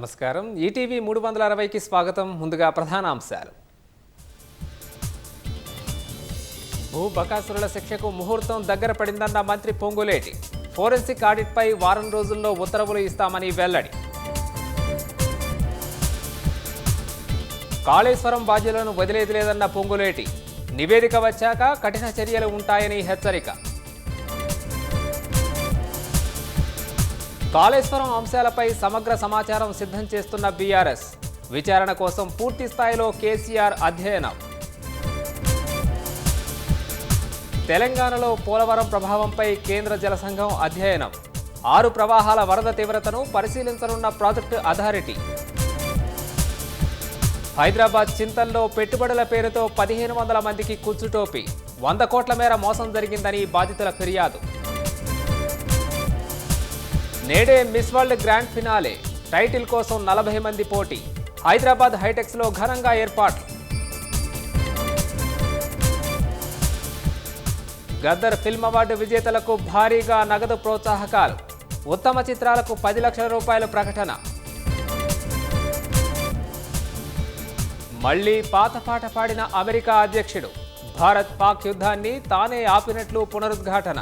నమస్కారం. ఈటీవీ 360కి స్వాగతం. ముందుగా ప్రధానాంశాలు. భూ బకాసురుల శిక్షకు ముహూర్తం దగ్గర పడిందన్న మంత్రి పొంగులేటి. ఫోరెన్సిక్ ఆడిట్పై వారం రోజుల్లో ఉత్తర్వులు ఇస్తామని వెల్లడి. కాళేశ్వరం బాధ్యులను వదిలేది లేదన్న పొంగులేటి. నివేదిక వచ్చాక కఠిన చర్యలు ఉంటాయని హెచ్చరిక. కాళేశ్వరం అంశాలపై సమగ్ర సమాచారం సిద్ధం చేస్తున్న బీఆర్ఎస్. విచారణ కోసం పూర్తి స్థాయిలో కేసీఆర్ అధ్యయనం. తెలంగాణలో పోలవరం ప్రభావంపై కేంద్ర జల సంఘం అధ్యయనం. 6 ప్రవాహాల వరద తీవ్రతను పరిశీలించనున్న ప్రాజెక్టు అథారిటీ. హైదరాబాద్ చింతల్లో పెట్టుబడుల పేరుతో 1500 మందికి కుచ్చుటోపి. 100 కోట్ల మేర మోసం జరిగిందని బాధితుల ఫిర్యాదు. నేడే miss world grand finale. Title కోసం 40 మంది పోటీ. హైదరాబాద్ హైటెక్స్లో ఘనంగా ఏర్పాట్లు. గద్దర్ ఫిల్మ్ అవార్డు విజేతలకు భారీగా నగదు ప్రోత్సాహకాలు. ఉత్తమ చిత్రాలకు 10 లక్షల రూపాయలు ప్రకటన. మళ్లీ పాత పాట పాడిన అమెరికా అధ్యక్షుడు. భారత్ పాక్ యుద్ధాన్ని తానే ఆపినట్లు పునరుద్ఘాటన.